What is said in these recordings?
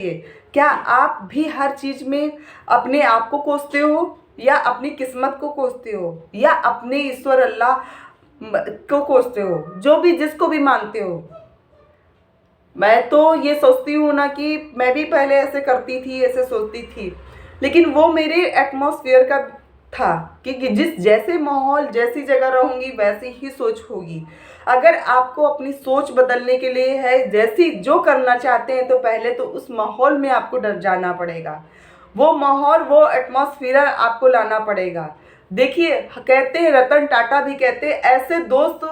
क्या आप भी हर चीज में अपने आप को कोसते हो, या अपनी किस्मत को कोसते हो, या अपने ईश्वर अल्लाह को कोसते हो, जो भी जिसको भी मानते हो? मैं तो ये सोचती हूँ ना कि मैं भी पहले ऐसे करती थी, ऐसे सोचती थी, लेकिन वो मेरे एटमॉस्फेयर का था कि जिस जैसे माहौल जैसी जगह रहूँगी वैसी ही सोच होगी। अगर आपको अपनी सोच बदलने के लिए है, जैसी जो करना चाहते हैं, तो पहले तो उस माहौल में आपको डर जाना पड़ेगा। वो माहौल, वो एटमॉस्फेयर आपको लाना पड़ेगा। देखिए, कहते हैं, रतन टाटा भी कहते हैं, ऐसे दोस्त,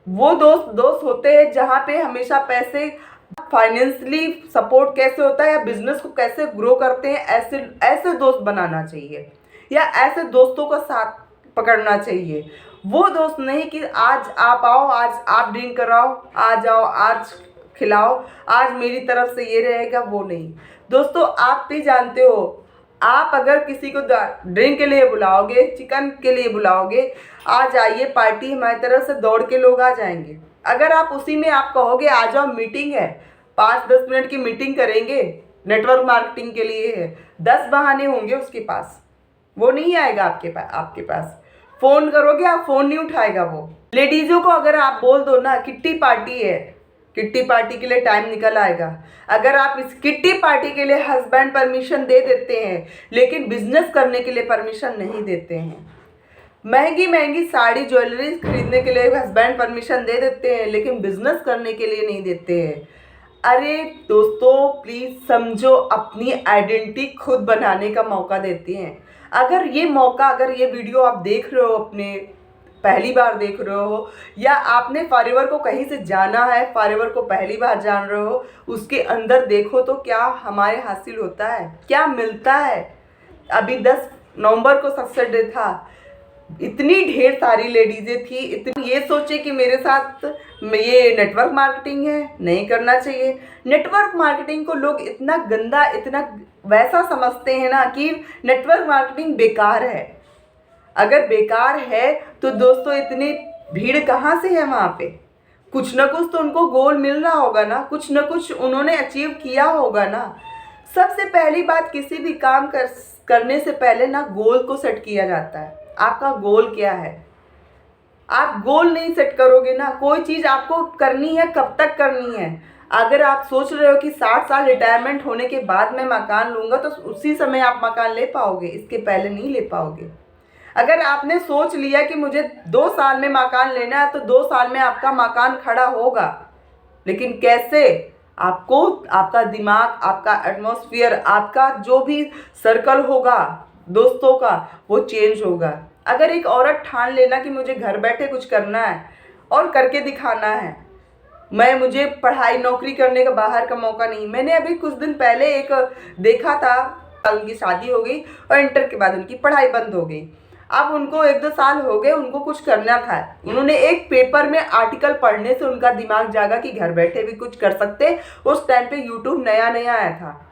वो दोस्त दोस्त होते हैं जहाँ पे हमेशा पैसे, फाइनेंशियली सपोर्ट कैसे होता है या बिजनेस को कैसे ग्रो करते हैं, ऐसे ऐसे दोस्त बनाना चाहिए, या ऐसे दोस्तों का साथ पकड़ना चाहिए। वो दोस्त नहीं कि आज आप आओ, आज आप ड्रिंक कराओ, आज आओ, आज खिलाओ, आज मेरी तरफ से ये रहेगा, वो नहीं। दोस्तों, आप भी जानते हो, आप अगर किसी को ड्रिंक के लिए बुलाओगे, चिकन के लिए बुलाओगे, आज आइए पार्टी, हमारी तरफ से दौड़ के लोग आ जाएंगे। अगर आप उसी में आप कहोगे आ जाओ मीटिंग है, 5-10 मिनट की मीटिंग करेंगे, नेटवर्क मार्केटिंग के लिए है, 10 बहाने होंगे उसके पास, वो नहीं आएगा आपके पास। फ़ोन करोगे आप, फ़ोन नहीं उठाएगा वो। लेडीज़ों को अगर आप बोल दो ना किट्टी पार्टी है, किट्टी पार्टी के लिए टाइम निकल आएगा। अगर आप इस किट्टी पार्टी के लिए हस्बैंड परमिशन दे देते हैं, लेकिन बिजनेस करने के लिए परमिशन नहीं देते हैं, महंगी महंगी साड़ी ज्वेलरी खरीदने के लिए हस्बैंड परमिशन दे देते हैं, लेकिन बिजनेस करने के लिए नहीं देते हैं। अरे दोस्तों, प्लीज़ समझो, अपनी आइडेंटिटी खुद बनाने का मौका देते हैं। अगर ये मौका, अगर ये वीडियो आप देख रहे हो, अपने पहली बार देख रहे हो, या आपने फॉरएवर को कहीं से जाना है, फॉरएवर को पहली बार जान रहे हो, उसके अंदर देखो तो क्या हमारे हासिल होता है, क्या मिलता है। अभी 10 नवंबर को सक्सेस डे था, इतनी ढेर सारी लेडीज़ें थी, इतनी ये सोचे कि मेरे साथ ये नेटवर्क मार्केटिंग है, नहीं करना चाहिए। नेटवर्क मार्केटिंग को लोग इतना गंदा, इतना वैसा समझते हैं ना कि नेटवर्क मार्केटिंग बेकार है। अगर बेकार है तो दोस्तों इतनी भीड़ कहाँ से है वहाँ पे? कुछ ना कुछ तो उनको गोल मिल रहा होगा ना, कुछ ना कुछ उन्होंने अचीव किया होगा ना। सबसे पहली बात, किसी भी काम करने से पहले ना गोल को सेट किया जाता है। आपका गोल क्या है? आप गोल नहीं सेट करोगे ना, कोई चीज़ आपको करनी है, कब तक करनी है? अगर आप सोच रहे हो कि 60 साल रिटायरमेंट होने के बाद मैं मकान लूँगा, तो उसी समय आप मकान ले पाओगे, इसके पहले नहीं ले पाओगे। अगर आपने सोच लिया कि मुझे 2 साल में मकान लेना है, तो 2 साल में आपका मकान खड़ा होगा, लेकिन कैसे? आपको, आपका दिमाग, आपका एटमॉस्फेयर, आपका जो भी सर्कल होगा दोस्तों का, वो चेंज होगा। अगर एक औरत ठान लेना कि मुझे घर बैठे कुछ करना है और करके दिखाना है, मुझे पढ़ाई नौकरी करने का बाहर का मौका नहीं। मैंने अभी कुछ दिन पहले एक देखा था, उनकी शादी हो गई और इंटर के बाद उनकी पढ़ाई बंद हो गई। अब उनको 1-2 साल हो गए, उनको कुछ करना था। उन्होंने एक पेपर में आर्टिकल पढ़ने से उनका दिमाग जागा कि घर बैठे भी कुछ कर सकते। उस टाइम पे यूट्यूब नया नया आया था।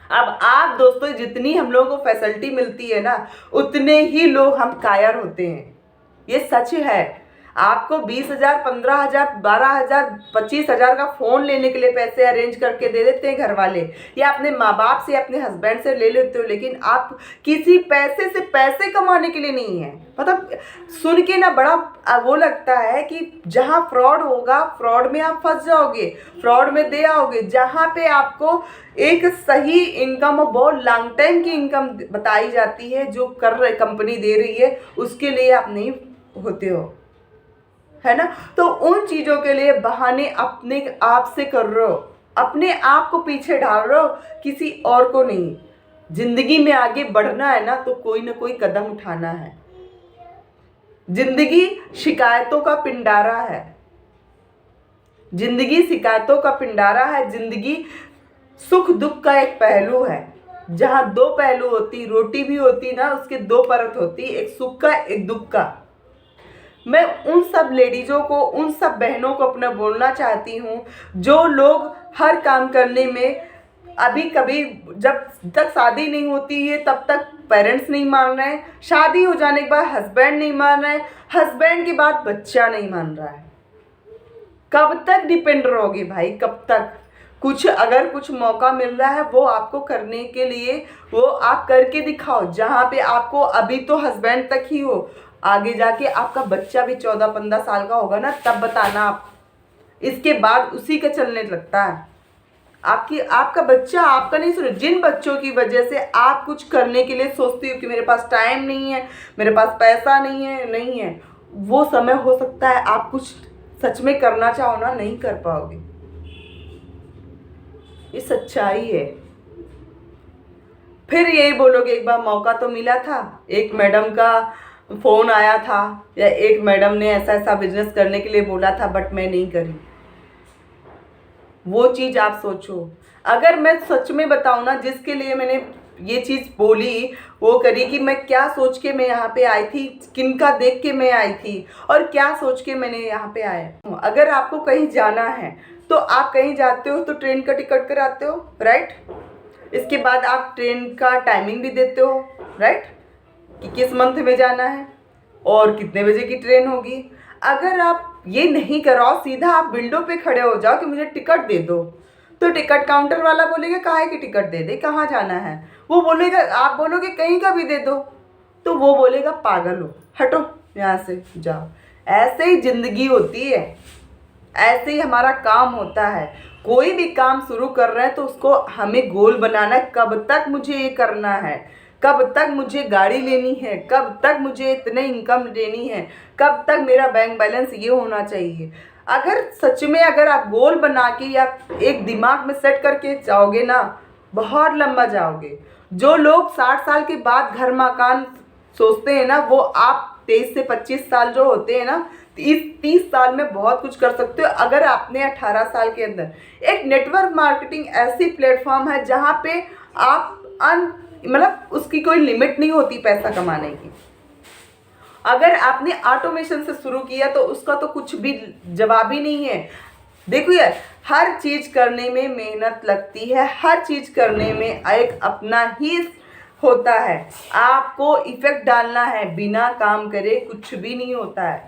अब आप दोस्तों, जितनी हम लोगों को फैसिलिटी मिलती है ना, उतने ही लोग हम कायर होते हैं। ये सच है। आपको 20,000, 15,000, 12,000, 25,000 का फ़ोन लेने के लिए पैसे अरेंज करके दे देते हैं घर वाले, या अपने माँ बाप से, अपने हस्बैंड से ले लेते हो, लेकिन आप किसी पैसे से पैसे कमाने के लिए नहीं है। मतलब सुन के ना बड़ा वो लगता है कि जहाँ फ्रॉड होगा, फ्रॉड में आप फंस जाओगे, फ्रॉड में दे आओगे। जहाँ पे आपको एक सही इनकम और बहुत लॉन्ग टाइम की इनकम बताई जाती है, जो कर रहे कंपनी दे रही है, उसके लिए आप नहीं होते हो, है ना? तो उन चीज़ों के लिए बहाने अपने आप से कर रहे हो, अपने आप को पीछे डाल रहे हो, किसी और को नहीं। जिंदगी में आगे बढ़ना है ना, तो कोई ना कोई कदम उठाना है। जिंदगी शिकायतों का पिंडारा है, जिंदगी शिकायतों का पिंडारा है। जिंदगी सुख दुख का एक पहलू है। जहाँ 2 पहलू होती, रोटी भी होती ना, उसके 2 परत होती, एक सुख का, एक दुख का। मैं उन सब लेडीज़ों को, उन सब बहनों को अपना बोलना चाहती हूँ, जो लोग हर काम करने में, अभी कभी जब तक शादी नहीं होती है तब तक पेरेंट्स नहीं मान रहे हैं, शादी हो जाने के बाद हस्बैंड नहीं मान रहे हैं, हस्बैंड की बात बच्चा नहीं मान रहा है। कब तक डिपेंड रहोगे भाई, कब तक? कुछ अगर कुछ मौका मिल रहा है वो आपको करने के लिए, वो आप करके दिखाओ। जहाँ पे आपको अभी तो हस्बैंड तक ही हो, आगे जाके आपका बच्चा भी 14-15 साल का होगा ना, तब बताना आप। इसके बाद उसी का चलने लगता है। आपका बच्चा आपका नहीं सुने। जिन बच्चों की वजह से आप कुछ करने के लिए सोचती हो कि मेरे पास टाइम नहीं है, मेरे पास पैसा नहीं है, वो समय हो सकता है आप कुछ सच में करना चाहो ना, नहीं कर पाओगे। ये सच्चाई है। फिर यही बोलोगे एक बार मौका तो मिला था, एक मैडम का फ़ोन आया था, या एक मैडम ने ऐसा ऐसा बिजनेस करने के लिए बोला था, बट मैं नहीं करी। वो चीज़ आप सोचो। अगर मैं सच में बताऊँ ना, जिसके लिए मैंने ये चीज़ बोली वो करी, कि मैं क्या सोच के मैं यहाँ पे आई थी, किनका देख के मैं आई थी, और क्या सोच के मैंने यहाँ पे आया। अगर आपको कहीं जाना है तो आप कहीं जाते हो तो ट्रेन का टिकट कराते हो, राइट। इसके बाद आप ट्रेन का टाइमिंग भी देते हो, राइट, कि किस मंथ में जाना है और कितने बजे की ट्रेन होगी। अगर आप ये नहीं कराओ, सीधा आप विंडो पे खड़े हो जाओ कि मुझे टिकट दे दो, तो टिकट काउंटर वाला बोलेगा काहे की टिकट दे दे, कहाँ जाना है। वो बोलेगा, आप बोलोगे कहीं का भी दे दो, तो वो बोलेगा पागल हो, हटो यहाँ से जाओ। ऐसे ही ज़िंदगी होती है, ऐसे ही हमारा काम होता है। कोई भी काम शुरू कर रहे हैं तो उसको हमें गोल बनाना है, कब तक मुझे ये करना है, कब तक मुझे गाड़ी लेनी है, कब तक मुझे इतने इनकम लेनी है, कब तक मेरा बैंक बैलेंस ये होना चाहिए। अगर सच में अगर आप गोल बना के या एक दिमाग में सेट करके जाओगे ना, बहुत लंबा जाओगे। जो लोग 60 साल के बाद घर मकान सोचते हैं ना, वो आप 23 से 25 साल जो होते हैं ना, इस 30 साल में बहुत कुछ कर सकते हो। अगर आपने 18 साल के अंदर एक नेटवर्क मार्केटिंग ऐसी प्लेटफॉर्म है जहाँ पे आप मतलब उसकी कोई लिमिट नहीं होती पैसा कमाने की। अगर आपने ऑटोमेशन से शुरू किया तो उसका तो कुछ भी जवाब ही नहीं है। देखो यार, हर चीज़ करने में मेहनत लगती है, हर चीज़ करने में एक अपना ही होता है। आपको इफेक्ट डालना है, बिना काम करे कुछ भी नहीं होता है।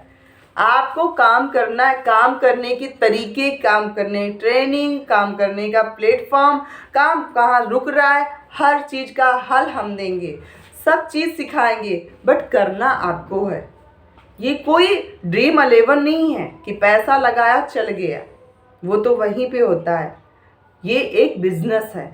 आपको काम करना है, काम करने के तरीके, काम करने ट्रेनिंग, काम करने का प्लेटफॉर्म, काम कहाँ रुक रहा है, हर चीज़ का हल हम देंगे, सब चीज़ सिखाएंगे, बट करना आपको है। ये कोई ड्रीम 11 नहीं है कि पैसा लगाया चल गया, वो तो वहीं पे होता है। ये एक बिजनेस है,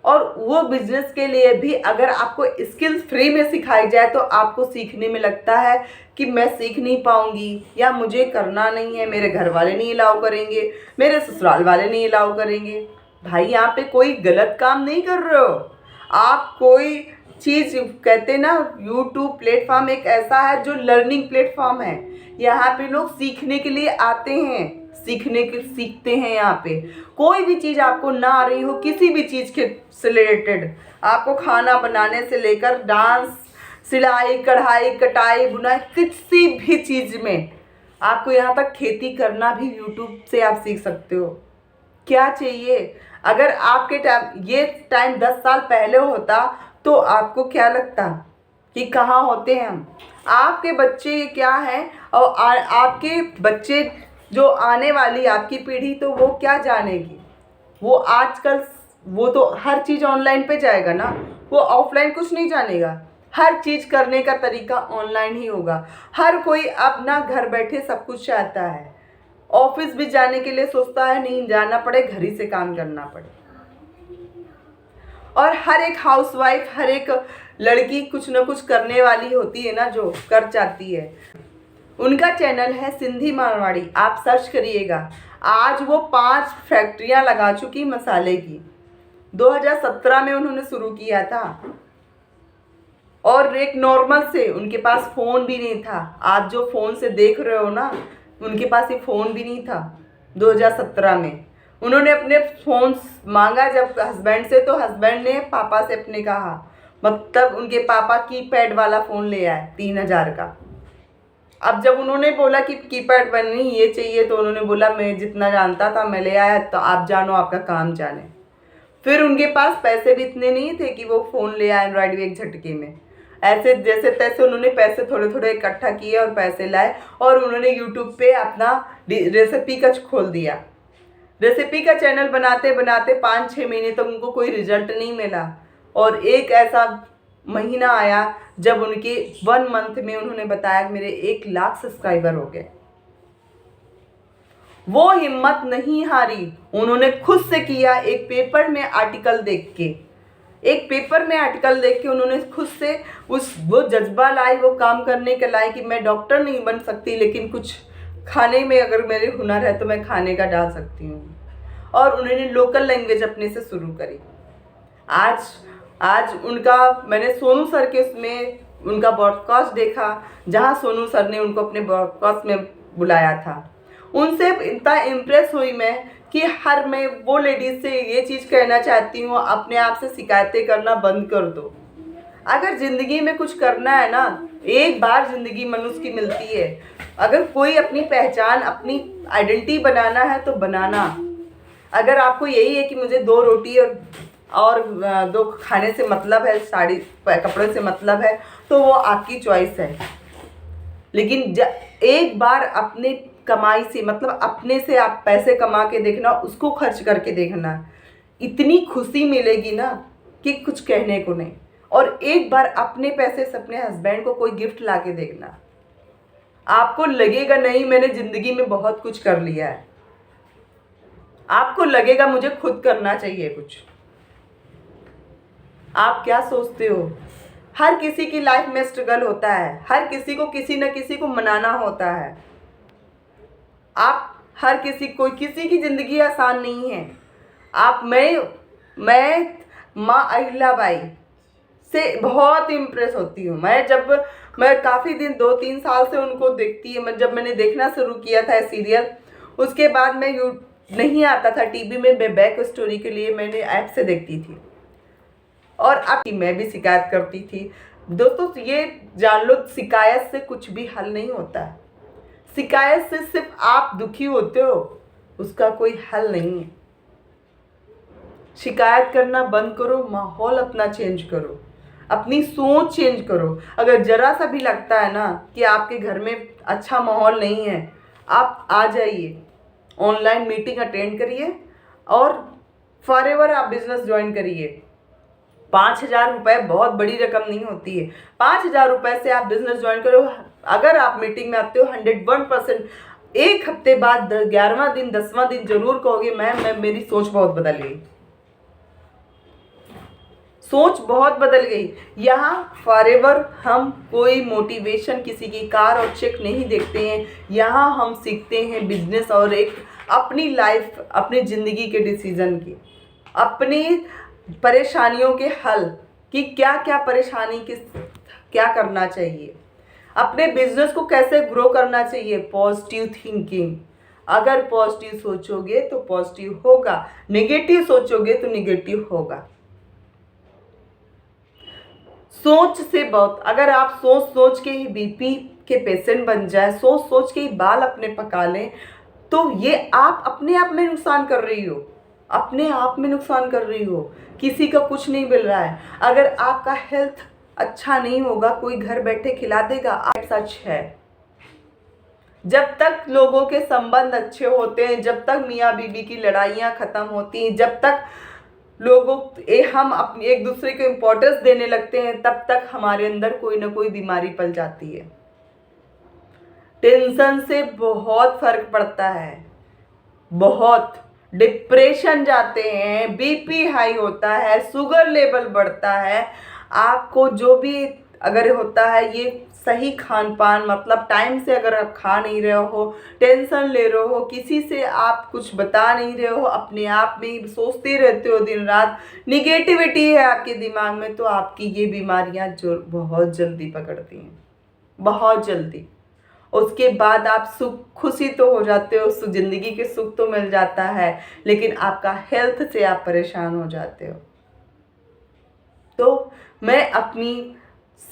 और वो बिजनेस के लिए भी अगर आपको स्किल्स फ्री में सिखाई जाए तो आपको सीखने में लगता है कि मैं सीख नहीं पाऊंगी, या मुझे करना नहीं है, मेरे घर वाले नहीं अलाउ करेंगे, मेरे ससुराल वाले नहीं अलाउ करेंगे। भाई यहाँ पे कोई गलत काम नहीं कर रहे हो आप। कोई चीज़ कहते ना, यूट्यूब प्लेटफॉर्म एक ऐसा है जो लर्निंग प्लेटफॉर्म है। यहाँ पे लोग सीखने के लिए आते हैं, सीखते हैं। यहाँ पे कोई भी चीज़ आपको ना आ रही हो, किसी भी चीज़ के से रिलेटेड, आपको खाना बनाने से लेकर डांस, सिलाई, कढ़ाई, कटाई, बुनाई, किसी भी चीज़ में, आपको यहाँ तक खेती करना भी यूट्यूब से आप सीख सकते हो। क्या चाहिए? अगर आपके ये टाइम 10 साल पहले होता तो आपको क्या लगता कि कहाँ होते हैं हम। आपके बच्चे क्या हैं, और आपके बच्चे जो आने वाली आपकी पीढ़ी, तो वो क्या जानेगी। वो आजकल वो तो हर चीज़ ऑनलाइन पे जाएगा ना, वो ऑफलाइन कुछ नहीं जानेगा। हर चीज़ करने का तरीका ऑनलाइन ही होगा। हर कोई अब ना घर बैठे सब कुछ चाहता है। ऑफिस भी जाने के लिए सोचता है नहीं जाना पड़े, घर ही से काम करना पड़े। और हर एक हाउसवाइफ, हर एक लड़की कुछ ना कुछ करने वाली होती है ना, जो कर जाती है। उनका चैनल है सिंधी मारवाड़ी, आप सर्च करिएगा। आज वो 5 फैक्ट्रियां लगा चुकी मसाले की। 2017 में उन्होंने शुरू किया था, और एक नॉर्मल से, उनके पास फ़ोन भी नहीं था। आप जो फ़ोन से देख रहे हो ना, उनके पास एक फ़ोन भी नहीं था। 2017 में उन्होंने अपने फ़ोन मांगा जब हस्बैंड से, तो हस्बैंड ने पापा से अपने कहा, मतलब उनके पापा कीपैड वाला फ़ोन ले आए 3000 का। अब जब उन्होंने बोला कि कीपैड नहीं ये चाहिए, तो उन्होंने बोला मैं जितना जानता था मैं ले आया, तो आप जानो आपका काम जाने। फिर उनके पास पैसे भी इतने नहीं थे कि वो फ़ोन ले आए एंड्रॉयड भी एक झटके में। ऐसे जैसे तैसे उन्होंने पैसे थोड़े थोड़े इकट्ठा किए और पैसे लाए, और उन्होंने यूट्यूब पे अपना रेसिपी का खोल दिया। रेसिपी का चैनल बनाते बनाते 5-6 महीने तक उनको कोई रिजल्ट नहीं मिला, और एक ऐसा महीना आया जब उनके 1 मंथ में उन्होंने बताया कि मेरे 1 लाख सब्सक्राइबर हो गए। वो हिम्मत नहीं हारी, उन्होंने खुद से किया। एक पेपर में आर्टिकल देख के उन्होंने खुद से वो जज्बा लाई, वो काम करने के लाई कि मैं डॉक्टर नहीं बन सकती, लेकिन कुछ खाने में अगर मेरे हुनर है तो मैं खाने का डाल सकती हूँ। और उन्होंने लोकल लैंग्वेज अपने से शुरू करी। आज उनका, मैंने सोनू सर के उसमें उनका पॉडकास्ट देखा, जहाँ सोनू सर ने उनको अपने पॉडकास्ट में बुलाया था। उनसे इतना इम्प्रेस हुई मैं कि मैं वो लेडीज़ से ये चीज़ कहना चाहती हूँ, अपने आप से शिकायतें करना बंद कर दो। अगर ज़िंदगी में कुछ करना है ना, एक बार ज़िंदगी मनुष्य की मिलती है। अगर कोई अपनी पहचान, अपनी आइडेंटिटी बनाना है तो बनाना। अगर आपको यही है कि मुझे 2 रोटी और 2 खाने से मतलब है, साड़ी कपड़े से मतलब है, तो वो आपकी चॉइस है। लेकिन एक बार अपने कमाई से, मतलब अपने से आप पैसे कमा के देखना, उसको खर्च करके देखना, इतनी खुशी मिलेगी ना कि कुछ कहने को नहीं। और एक बार अपने पैसे से अपने हस्बैंड को कोई गिफ्ट ला के देखना, आपको लगेगा नहीं मैंने ज़िंदगी में बहुत कुछ कर लिया है। आपको लगेगा मुझे खुद करना चाहिए कुछ। आप क्या सोचते हो? हर किसी की लाइफ में स्ट्रगल होता है, हर किसी को किसी न किसी को मनाना होता है। किसी की ज़िंदगी आसान नहीं है। मैं माँ अहिल्याबाई से बहुत इम्प्रेस होती हूँ। मैं काफ़ी दिन 2-3 साल से उनको देखती है। जब मैंने देखना शुरू किया था सीरियल, उसके बाद मैं नहीं आता था टीवी में, मैं बैक स्टोरी के लिए मैंने ऐप से देखती थी। और अब मैं भी शिकायत करती थी। दोस्तों ये जान लो, शिकायत से कुछ भी हल नहीं होता है। शिकायत से सिर्फ आप दुखी होते हो, उसका कोई हल नहीं है। शिकायत करना बंद करो, माहौल अपना चेंज करो, अपनी सोच चेंज करो। अगर ज़रा सा भी लगता है ना कि आपके घर में अच्छा माहौल नहीं है, आप आ जाइए, ऑनलाइन मीटिंग अटेंड करिए और फॉरएवर आप बिजनेस ज्वाइन करिए। 5,000 रुपये बहुत बड़ी रकम नहीं होती है। 5,000 रुपये से आप बिजनेस ज्वाइन करो। अगर आप मीटिंग में आते हो 101%, एक हफ्ते बाद 11वां दिन 10वां दिन जरूर कहोगे मैम मेरी सोच बहुत बदल गई, सोच बहुत बदल गई। यहाँ फॉरएवर हम कोई मोटिवेशन, किसी की कार और चेक नहीं देखते हैं। यहाँ हम सीखते हैं बिजनेस और एक अपनी लाइफ, अपनी ज़िंदगी के डिसीज़न की, अपनी परेशानियों के हल कि क्या क्या परेशानी क्या करना चाहिए, अपने बिजनेस को कैसे ग्रो करना चाहिए। पॉजिटिव थिंकिंग, अगर पॉजिटिव सोचोगे तो पॉजिटिव होगा, नेगेटिव सोचोगे तो नेगेटिव होगा। सोच से बहुत, अगर आप सोच के ही बीपी के पेशेंट बन जाए, सोच के ही बाल अपने पका लें, तो ये आप अपने आप में नुकसान कर रही हो, अपने आप में नुकसान कर रही हो। किसी का कुछ नहीं मिल रहा है। अगर आपका हेल्थ अच्छा नहीं होगा, कोई घर बैठे खिला देगा, आप सच है। जब तक लोगों के संबंध अच्छे होते हैं, जब तक मियाँ बीवी की लड़ाइयाँ ख़त्म होती हैं, जब तक हम अपने एक दूसरे को इम्पोर्टेंस देने लगते हैं, तब तक हमारे अंदर कोई ना कोई बीमारी पल जाती है। टेंशन से बहुत फर्क पड़ता है, बहुत डिप्रेशन जाते हैं, बीपी हाई होता है, शुगर लेवल बढ़ता है। आपको जो भी अगर होता है, ये सही खान पान, मतलब टाइम से अगर आप खा नहीं रहे हो, टेंशन ले रहे हो, किसी से आप कुछ बता नहीं रहे हो, अपने आप में ही सोचते रहते हो दिन रात, निगेटिविटी है आपके दिमाग में, तो आपकी ये बीमारियां जो बहुत जल्दी पकड़ती हैं, बहुत जल्दी। उसके बाद आप खुशी तो हो जाते हो, ज़िंदगी के सुख तो मिल जाता है, लेकिन आपका हेल्थ से आप परेशान हो जाते हो। तो मैं अपनी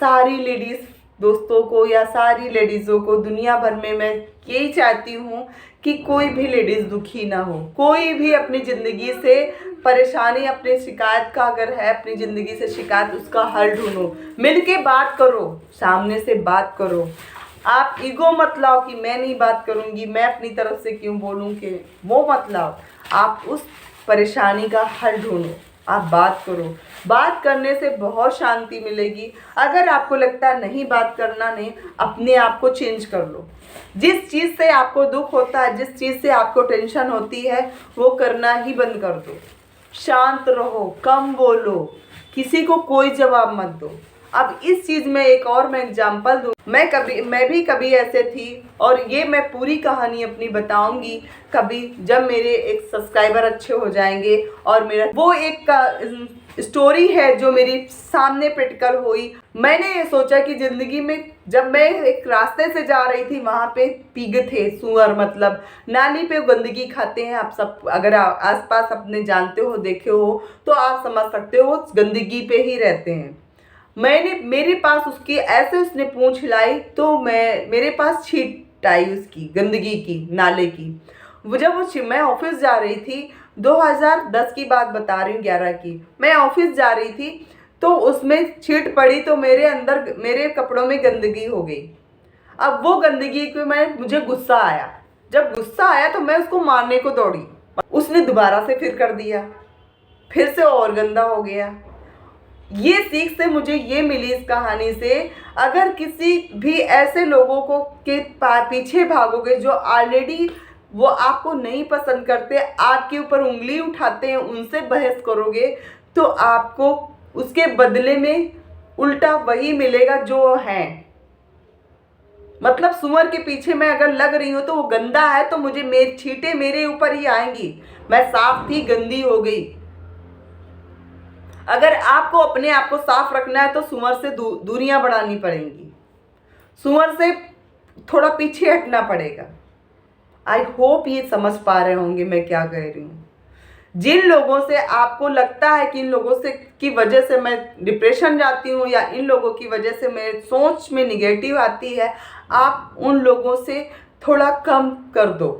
सारी लेडीज़ दोस्तों को या सारी लेडीज़ों को, दुनिया भर में मैं यही चाहती हूँ कि कोई भी लेडीज़ दुखी ना हो। कोई भी अपनी ज़िंदगी से परेशानी, अपनी शिकायत का अगर है, अपनी ज़िंदगी से शिकायत, उसका हल ढूंढो, मिल के बात करो, सामने से बात करो। आप ईगो मत लाओ कि मैं नहीं बात करूंगी, मैं अपनी तरफ से क्यों बोलूं, कि वो मत लाओ। आप उस परेशानी का हल ढूंढो, आप बात करो। बात करने से बहुत शांति मिलेगी। अगर आपको लगता है नहीं बात करना, नहीं, अपने आप को चेंज कर लो। जिस चीज़ से आपको दुख होता है, जिस चीज़ से आपको टेंशन होती है, वो करना ही बंद कर दो। शांत रहो, कम बोलो, किसी को कोई जवाब मत दो। अब इस चीज़ में एक और मैं एग्जांपल दूँ। मैं भी कभी ऐसे थी, और ये मैं पूरी कहानी अपनी बताऊंगी कभी, जब मेरे एक सब्सक्राइबर अच्छे हो जाएंगे। और मेरा वो एक स्टोरी है जो मेरी सामने प्रैक्टिकल हुई। मैंने ये सोचा कि ज़िंदगी में जब मैं एक रास्ते से जा रही थी, वहाँ पे पीग थे, सुअर, मतलब नाली पे गंदगी खाते हैं। आप सब अगर आसपास अपने जानते हो, देखे हो, तो आप समझ सकते हो, गंदगी पे ही रहते हैं। मेरे पास उसकी ऐसे उसने पूंछ हिलाई, तो मेरे पास छींट आई उसकी, गंदगी की, नाले की। मैं ऑफिस जा रही थी, 2010 की बात बता रही हूँ, 11 की, मैं ऑफिस जा रही थी, तो उसमें छींट पड़ी, तो मेरे कपड़ों में गंदगी हो गई। अब वो गंदगी को मुझे गुस्सा आया। जब गुस्सा आया तो मैं उसको मारने को दौड़ी। उसने दोबारा से फिर कर दिया, फिर से और गंदा हो गया। ये सीख से मुझे ये मिली इस कहानी से, अगर किसी भी ऐसे लोगों को के पीछे भागोगे जो ऑलरेडी वो आपको नहीं पसंद करते, आपके ऊपर उंगली उठाते हैं, उनसे बहस करोगे, तो आपको उसके बदले में उल्टा वही मिलेगा जो है। मतलब सुअर के पीछे मैं अगर लग रही हूँ तो वो गंदा है, तो मेरी छींटे मेरे ऊपर ही आएंगी। मैं साफ थी, गंदी हो गई। अगर आपको अपने आप को साफ रखना है तो सुअर से दूरियां बढ़ानी पड़ेंगी, सुअर से थोड़ा पीछे हटना पड़ेगा। आई होप ये समझ पा रहे होंगे मैं क्या कह रही हूँ। जिन लोगों से आपको लगता है कि इन लोगों से की वजह से मैं डिप्रेशन जाती हूँ, या इन लोगों की वजह से मेरे सोच में निगेटिव आती है, आप उन लोगों से थोड़ा कम कर दो,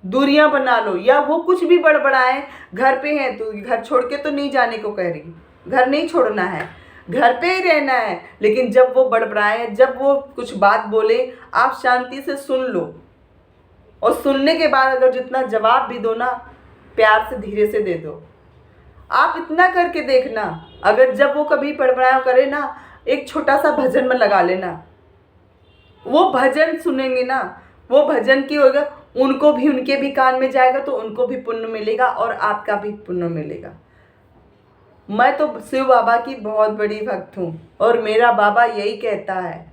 दूरियां बना लो। या वो कुछ भी बड़बड़ाएं, घर पे हैं तो घर छोड़ के तो नहीं जाने को कह रही, घर नहीं छोड़ना है, घर पे ही रहना है। लेकिन जब वो बड़बड़ाए, जब वो कुछ बात बोले, आप शांति से सुन लो। और सुनने के बाद अगर जितना जवाब भी दो ना, प्यार से धीरे से दे दो। आप इतना करके देखना, अगर जब वो कभी बड़बड़ाया करे ना, एक छोटा सा भजन में लगा लेना। वो भजन सुनेंगे ना, वो भजन की होगा, उनको भी, उनके भी कान में जाएगा, तो उनको भी पुण्य मिलेगा और आपका भी पुण्य मिलेगा। मैं तो शिव बाबा की बहुत बड़ी भक्त हूँ, और मेरा बाबा यही कहता है,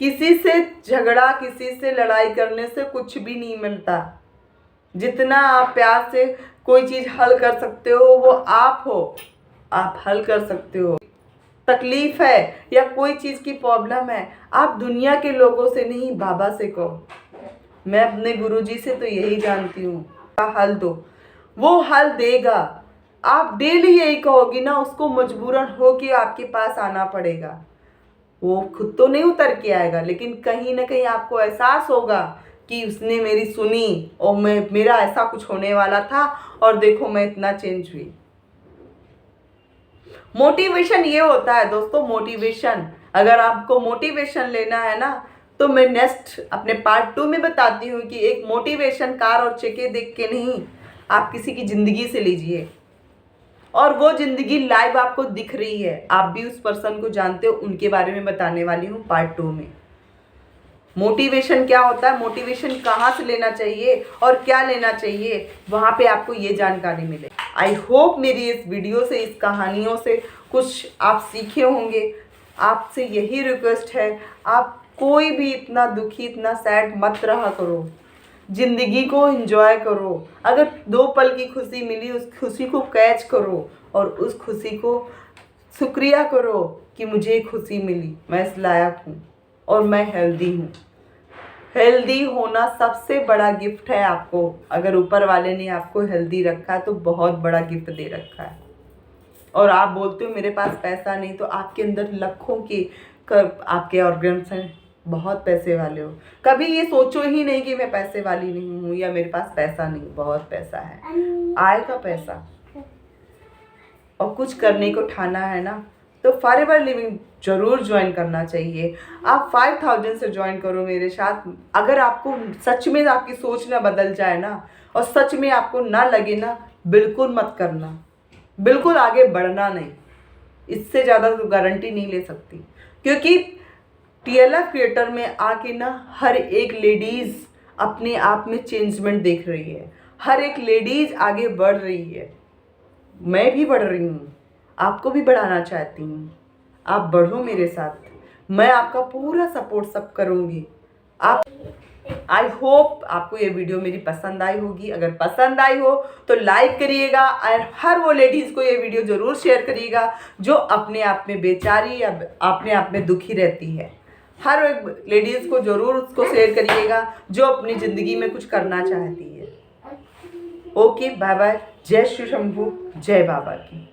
किसी से झगड़ा, किसी से लड़ाई करने से कुछ भी नहीं मिलता। जितना आप प्यार से कोई चीज़ हल कर सकते हो, वो आप हो, आप हल कर सकते हो। तकलीफ है या कोई चीज़ की प्रॉब्लम है, आप दुनिया के लोगों से नहीं, बाबा से कहो। मैं अपने गुरुजी से तो यही जानती हूँ, हल दो, वो हल देगा। आप डेली यही कहोगी ना, उसको मजबूरन हो कि आपके पास आना पड़ेगा। वो खुद तो नहीं उतर के आएगा, लेकिन कहीं ना कहीं आपको एहसास होगा कि उसने मेरी सुनी, और मेरा ऐसा कुछ होने वाला था, और देखो मैं इतना चेंज हुई। मोटिवेशन ये होता है दोस्तों, मोटिवेशन। अगर आपको मोटिवेशन लेना है ना, तो मैं नेक्स्ट अपने पार्ट 2 में बताती हूँ कि एक मोटिवेशन कार और चेके देख के नहीं, आप किसी की ज़िंदगी से लीजिए, और वो ज़िंदगी लाइव आपको दिख रही है, आप भी उस पर्सन को जानते हो, उनके बारे में बताने वाली हूँ पार्ट 2 में। मोटिवेशन क्या होता है, मोटिवेशन कहाँ से लेना चाहिए और क्या लेना चाहिए, वहाँ पे आपको ये जानकारी मिले। आई होप मेरी इस वीडियो से, इस कहानियों से कुछ आप सीखे होंगे। आपसे यही रिक्वेस्ट है, आप कोई भी इतना दुखी, इतना सैड मत रहा करो, ज़िंदगी को एंजॉय करो। अगर 2 पल की खुशी मिली, उस खुशी को कैच करो, और उस खुशी को शुक्रिया करो कि मुझे खुशी मिली, मैं इस लायक हूँ, और मैं हेल्दी हूँ। हेल्दी होना सबसे बड़ा गिफ्ट है आपको। अगर ऊपर वाले ने आपको हेल्दी रखा है तो बहुत बड़ा गिफ्ट दे रखा है। और आप बोलते हो मेरे पास पैसा नहीं, तो आपके अंदर लाखों के आपके ऑर्गन्स हैं, बहुत पैसे वाले हो। कभी ये सोचो ही नहीं कि मैं पैसे वाली नहीं हूँ या मेरे पास पैसा नहीं, बहुत पैसा है, आएगा पैसा। और कुछ करने को ठाना है ना, तो फॉरएवर लिविंग ज़रूर ज्वाइन करना चाहिए। आप 5000 से ज्वाइन करो मेरे साथ। अगर आपको सच में आपकी सोच ना बदल जाए ना, और सच में आपको ना लगे ना, बिल्कुल मत करना, बिल्कुल आगे बढ़ना नहीं। इससे ज़्यादा तो गारंटी नहीं ले सकती, क्योंकि TLF क्रिएटर में आके ना हर एक लेडीज़ अपने आप में चेंजमेंट देख रही है, हर एक लेडीज़ आगे बढ़ रही है। मैं भी बढ़ रही हूँ, आपको भी बढ़ाना चाहती हूँ। आप बढ़ो मेरे साथ, मैं आपका पूरा सपोर्ट सब करूँगी। आप आई होप आपको ये वीडियो मेरी पसंद आई होगी। अगर पसंद आई हो तो लाइक करिएगा, और हर वो लेडीज़ को ये वीडियो ज़रूर शेयर करिएगा जो अपने आप में बेचारी या अपने आप में दुखी रहती है। हर एक लेडीज़ को ज़रूर उसको शेयर करिएगा जो अपनी ज़िंदगी में कुछ करना चाहती है। Okay, bye bye. जय श्री शंभू, जय बाबा की।